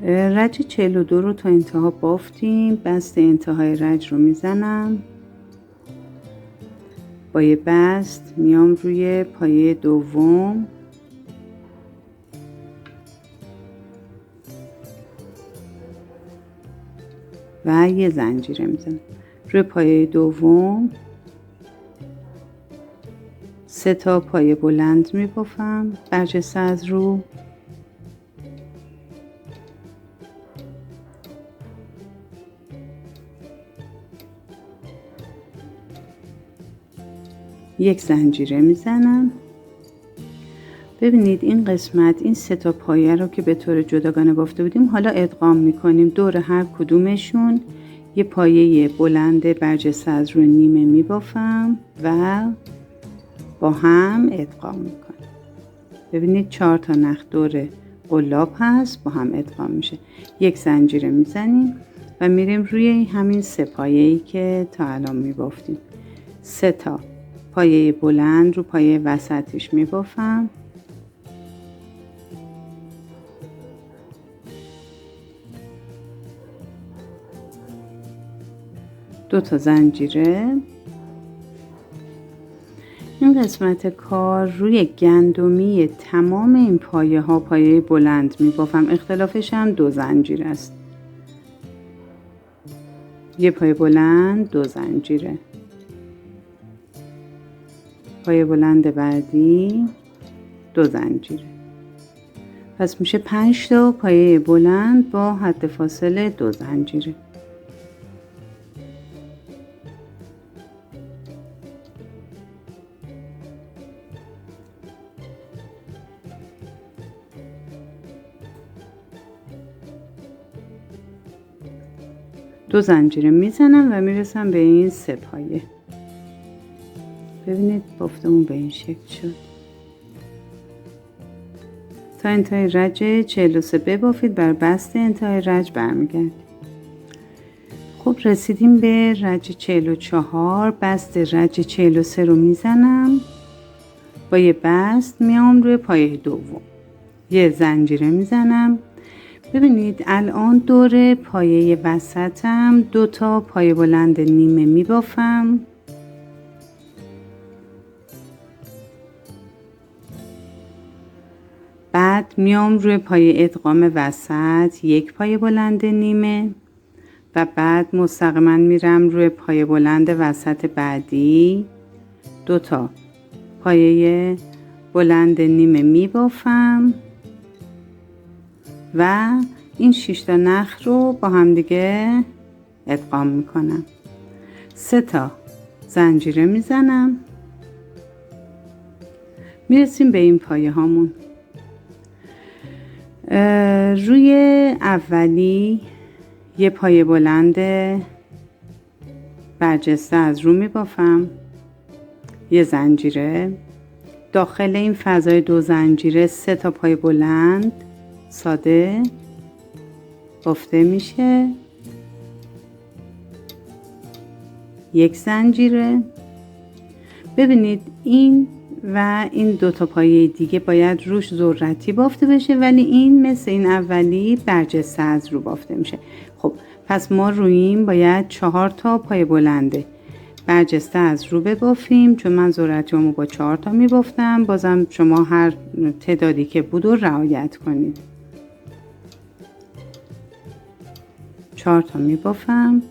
رج 42 رو تا انتها بافتیم. بست انتهای رج رو میزنم، با یه بست میام روی پایه دوم و یه زنجیره میزنم. روی پایه دوم 3 تا پایه بلند میبافم، برجسته از رو. یک زنجیره میزنم. ببینید این قسمت، این 3 تا پایه رو که به طور جداگانه بافته بودیم حالا ادغام میکنیم. دور هر کدومشون یه پایه بلند برجسته از روی نیمه میبافم و با هم ادغام میکنم. ببینید 4 تا نخ دور قلاب هست، با هم ادغام میشه. یک زنجیره میزنیم و میریم روی همین 3 پایه‌ای که تا الان میبافتیم. 3 تا پایه بلند رو پایه وسطش میبافم. دو تا زنجیره. این قسمت کار روی گندمی تمام این پایه ها پایه بلند میبافم. اختلافش هم 2 زنجیره است. یه پایه بلند، 2 زنجیره. پایه بلند بعدی 2 زنجیره. پس میشه 5 تا پایه بلند با حد فاصله 2 زنجیره. دو زنجیره میزنم و میرسم به این 3 پایه. ببینید بافتمون به این شکل شد. تا انتهای رج 43 ببافید، بر بست انتهای رج برمیگردید. خب رسیدیم به رج 44. بست رج 43 رو میزنم، با یه بست میام روی پایه دوم، یه زنجیره میزنم. ببینید الان دور پایه وسطم 2 تا پایه بلند نیمه میبافم. بعد میام روی پایه ادغام وسط 1 پایه بلند نیمه و بعد مستقیما میرم روی پایه بلند وسط بعدی 2 تا پایه بلند نیمه میبافم و این 6 تا نخ رو با هم دیگه ادغام میکنم. 3 تا زنجیره میزنم. میرسیم به این پایه هامون. روی اولی یه پایه بلند برجسته از رو میبافم، یه زنجیره. داخل این فضای 2 زنجیره 3 تا پایه بلند ساده بافته میشه. یک زنجیره. ببینید این و این 2 تا پایه دیگه باید روش ذرتی بافته بشه، ولی این مثل این اولی برجسته از رو بافته میشه. خب پس ما روی این باید 4 تا پایه بلنده برجسته از رو ببافیم، چون من ذرتیامو با 4 تا میبافتم. بازم شما هر تعدادی که بود رو رعایت کنید. 4 تا میبافم.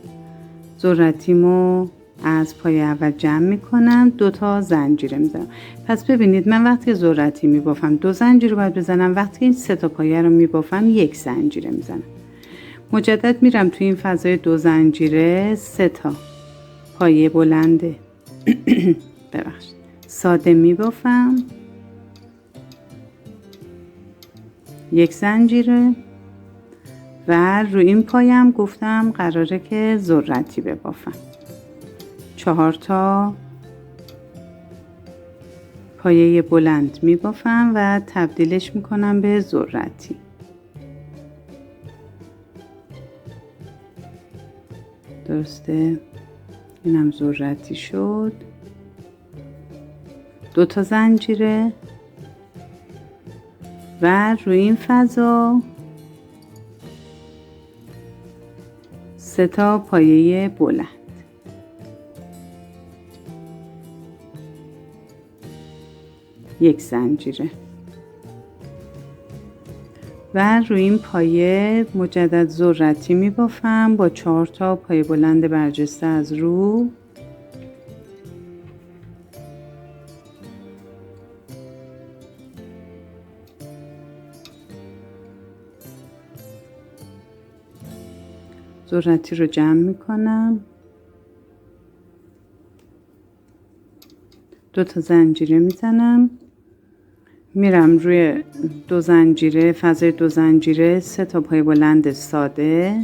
ذرتیمو از پایه اول جمع میکنم، 2 تا زنجیره میزنم. پس ببینید من وقتی ذرتی میبافم 2 زنجیره باید بزنم، وقتی این 3 تا پایه رو میبافم 1 زنجیره میزنم. مجدد میرم توی این فضای 2 زنجیره 3 تا پایه بلنده ببخشید ساده میبافم، 1 زنجیره و روی این پایم گفتم قراره که ذرتی ببافم. 4 تا پایه بلند میبافم و تبدیلش میکنم به ذرتی. درسته؟ اینم ذرتی شد. 2 تا زنجیره و روی این فضا 3 تا پایه بلند. یک زنجیره و روی این پایه مجدد ذرتی میبافم با 4 تا پایه بلند برجسته از رو. ذرتی رو جمع میکنم، 2 تا زنجیره میزنم، میرم روی 2 زنجیره، فضای 2 زنجیره 3 تا پایه بلند ساده،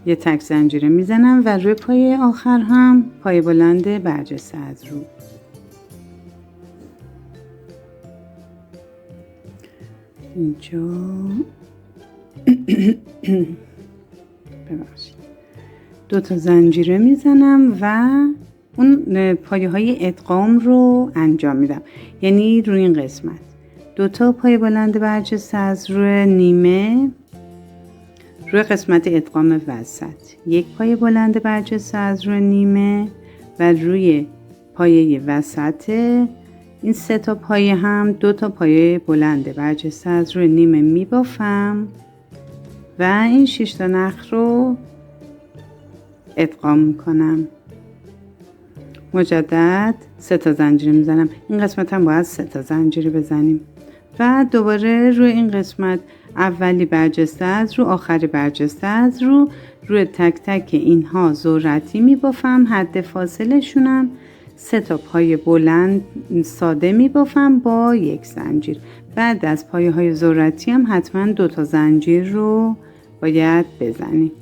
یه تک زنجیره میزنم و روی پایه آخر هم پایه بلند برجسته از رو. اینجا ببخشید 2 تا زنجیره میزنم و اون پایه های ادغام رو انجام میدم. یعنی روی این قسمت 2 تا پایه بلند برجسته از روی نیمه، روی قسمت ادغام وسط 1 پایه بلند برجسته از روی نیمه و روی پایه وسط این 3 تا پایه هم 2 تا پایه بلند برجسته از روی نیمه میبافم و این 6 تا نخ رو ادغام میکنم. مجدد 3 تا زنجیره میزنم. این قسمت هم باید 3 تا زنجیره بزنیم و دوباره روی این قسمت اولی برجسته از رو، آخری برجسته از رو، روی تک تک اینها ذرتی میبافم. حد فاصله شونم 3 تا پایه بلند ساده میبافم با 1 زنجیر. بعد از پایه های ذرتی هم حتما 2 تا زنجیر رو باید بزنیم.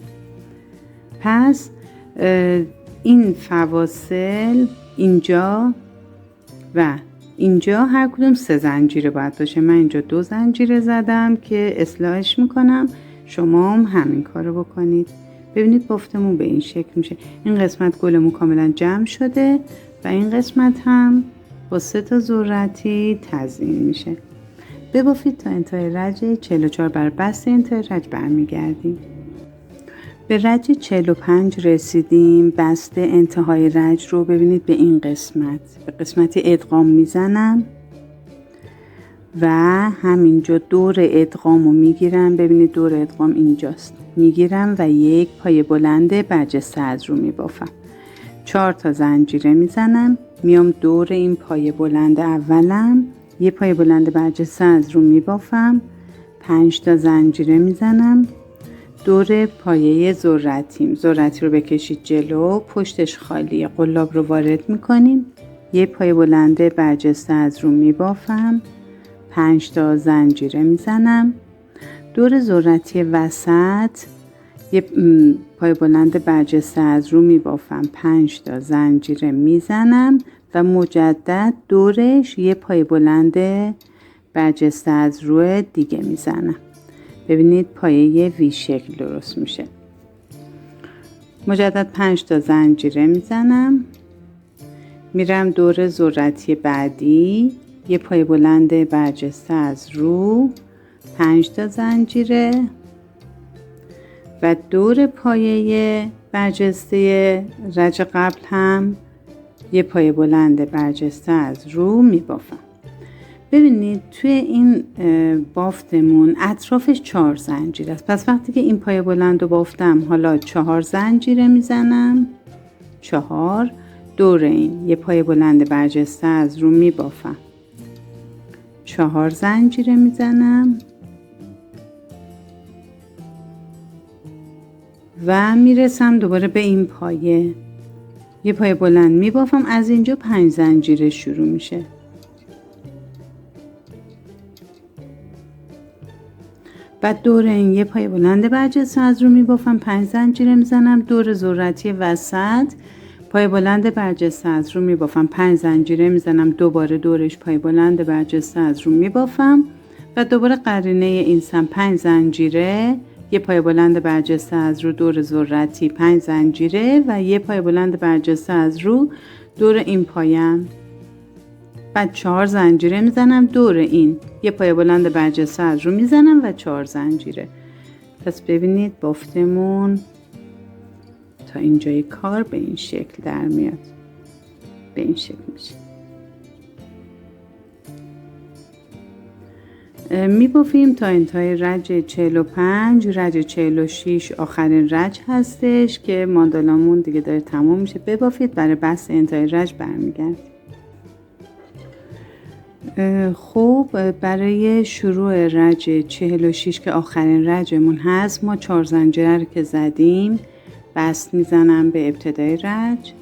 پس این فواصل اینجا و اینجا هر کدوم 3 زنجیره باید باشه. من اینجا 2 زنجیره زدم که اصلاحش میکنم، شما هم همین کارو بکنید. ببینید بافتمون به این شکل میشه. این قسمت گلمون کاملا جمع شده و این قسمت هم با 3 تا ذرتی تزیین میشه. ببافید تا انتهای رج 44. بر بسته انتهای رج برمیگردیم. به رج 45 رسیدیم. بسته انتهای رج رو ببینید به این قسمت، به قسمتی ادغام میزنم و همینجا دور ادغام رو میگیرم. ببینید دور ادغام اینجاست، میگیرم و 1 پایه بلند برجسته از رو میبافم. 4 تا زنجیره میزنم، میام دور این پایه بلند اولم 1 پایه بلند برجسته از رو میبافم. 5 تا زنجیره میزنم، دور پایه ذرتی رو بکشید جلو، پشتش خالیه، قلاب رو وارد میکنیم، 1 پایه بلند برجسته از رو میبافم. 5 تا زنجیره میزنم، دور ذرتی وسط 1 پایه بلند برجسته از رو میبافم. 5 تا زنجیره میزنم و مجدد دورش 1 پایه بلند برجسته از رو دیگه میزنم. ببینید پایه وی شکل درست میشه. مجدد 5 تا زنجیره میزنم، میرم دور ذرتی بعدی 1 پایه بلند برجسته از رو، 5 تا زنجیره و دور پایه برجسته رج قبل هم 1 پایه بلند برجسته از رو میبافم. ببینید توی این بافتمون اطرافش 4 زنجیره است. پس وقتی که این پایه بلند رو بافتم، حالا 4 زنجیره میزنم، 4 دور این 1 پایه بلند برجسته از رو میبافم، 4 زنجیره میزنم و میرسم دوباره به این پایه، 1 پایه بلند میبافم. از اینجا 5 زنجیره شروع میشه. بعد دور این 1 پایه بلند برجسته از رو میبافم، 5 زنجیره میزنم، دور ذرتی وسط پایه بلند برجسته از رو میبافم، 5 زنجیره میزنم، دوباره دورش پایه بلند برجسته از رو میبافم و دوباره قرینه این سم 5 زنجیره، 1 پایه بلند برجسته از رو دور ذرتی 5 زنجیره و 1 پایه بلند برجسته از رو دور این پایم بعد 4 زنجیره میزنم دور این یه پایه بلند برجسته از رو میزنم و 4 زنجیره. پس ببینید بافتمون تا اینجای کار به این شکل در میاد، به این شکل میشه. میبافیم تا انتهای رج 45. رج 46 آخرین رج هستش که ماندالامون دیگه داره تموم میشه. ببافید، برای بست انتهای رج برمیگرد. خب برای شروع رج 46 که آخرین رجمون هست، ما 4 زنجیره رو که زدیم بست میزنم به ابتدای رج،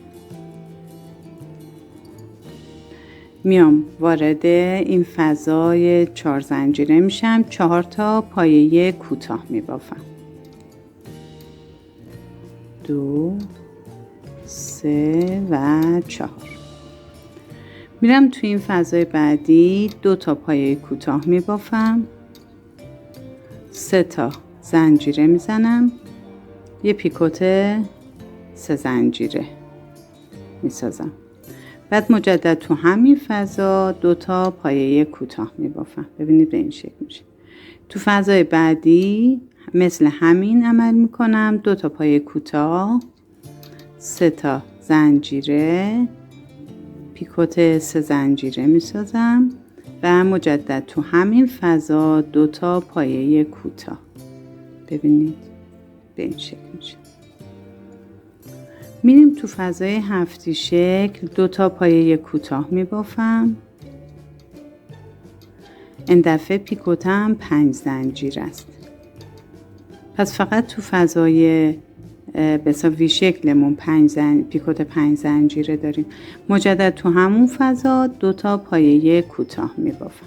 میام وارد این فضای 4 زنجیره میشم، 4 تا پایه کوتاه میبافم. 2 3 و 4. میرم تو این فضای بعدی 2 تا پایه کوتاه میبافم، 3 تا زنجیره میزنم، یه پیکوت 3 زنجیره میسازم. بعد مجدد تو همین فضا 2 تا پایه کوتاه میبافم. ببینید به این شکل میشه. تو فضای بعدی مثل همین عمل میکنم، 2 تا پایه کوتاه، 3 تا زنجیره، پیکوت 3 زنجیره میسازم و مجدد تو همین فضا 2 تا پایه کوتاه. ببینید به این شکل میشه. میریم تو فضای 7 شکل، 2 تا پایه کوتاه میبافم. این دفعه پیکوتم 5 زنجیر است. پس فقط تو فضای بسا وی شکلمون پیکوت 5 زنجیره داریم. مجدد تو همون فضا 2 تا پایه کوتاه میبافم.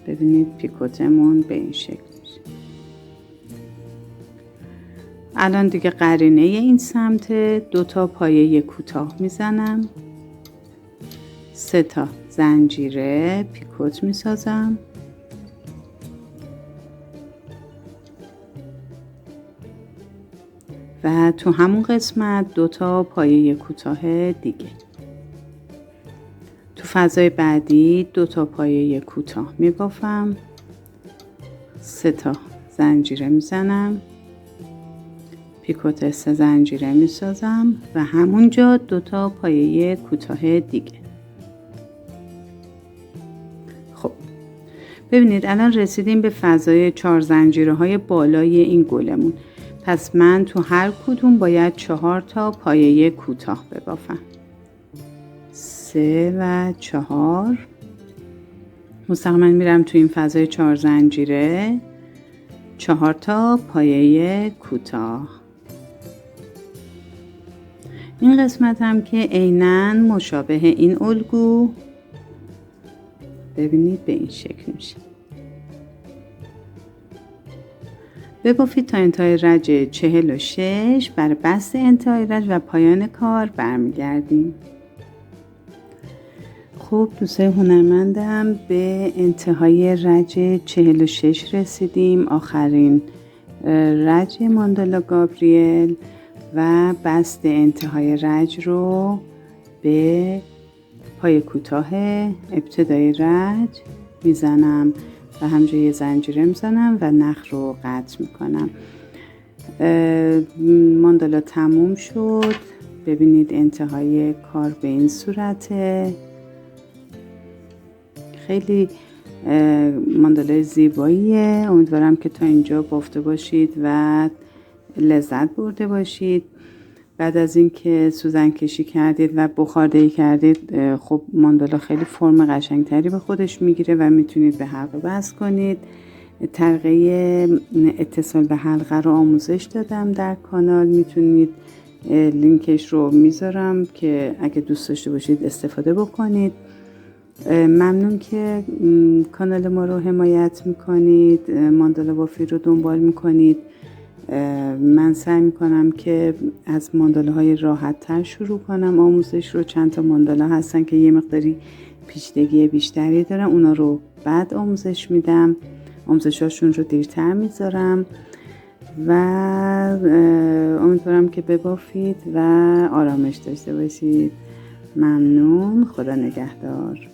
ببینید پیکوتمون به این شکل میشه. الان دیگه قرینه این سمت 2 تا پایه کوتاه میزنم، 3 تا زنجیره پیکوت میسازم و تو همون قسمت 2 تا پایه کوتاه دیگه. تو فضای بعدی 2 تا پایه کوتاه میبافم، 3 تا زنجیره میزنم، پیکوت 3 زنجیره میسازم و همونجا 2 تا پایه کوتاه دیگه. خب ببینید الان رسیدیم به فضای 4 زنجیره های بالای این گلمون. پس من تو هر کدوم باید 4 تا پایه کوتاه ببافم. 3 و 4. مستقیما میرم تو این فضای 4 زنجیره، 4 تا پایه کوتاه. این قسمت هم که عیناً مشابه این الگو، ببینید به این شکل میشه. ببافید تا انتهای رج 46. برای بست انتهای رج و پایان کار برمیگردیم. خب دوستای هنرمندم به انتهای رج 46 رسیدیم، آخرین رج ماندالا گابریل، و بست انتهای رج رو به پای کوتاه ابتدای رج میزنم و همجا یه زنجیره میزنم و نخ رو قطع میکنم. ماندالا تموم شد. ببینید انتهای کار به این صورته. خیلی ماندالای زیباییه. امیدوارم که تا اینجا بافته باشید و لذت برده باشید. بعد از اینکه سوزن کشی کردید و بخاردهی کردید، خب ماندالا خیلی فرم قشنگتری به خودش میگیره و میتونید به حلقه بست کنید. طریقه اتصال به حلقه رو آموزش دادم در کانال، میتونید لینکش رو میذارم که اگه دوست داشته باشید استفاده بکنید. ممنون که کانال ما رو حمایت میکنید، ماندالا بافی رو دنبال میکنید. من سعی میکنم که از ماندالاهای راحت تر شروع کنم آموزش رو. چند تا ماندالا هستن که یه مقداری پیچیدگی بیشتری دارن، اونا رو بعد آموزش میدم، آموزشاشون رو دیرتر میذارم و امیدوارم که ببافید و آرامش داشته باشید. ممنون. خدا نگهدار.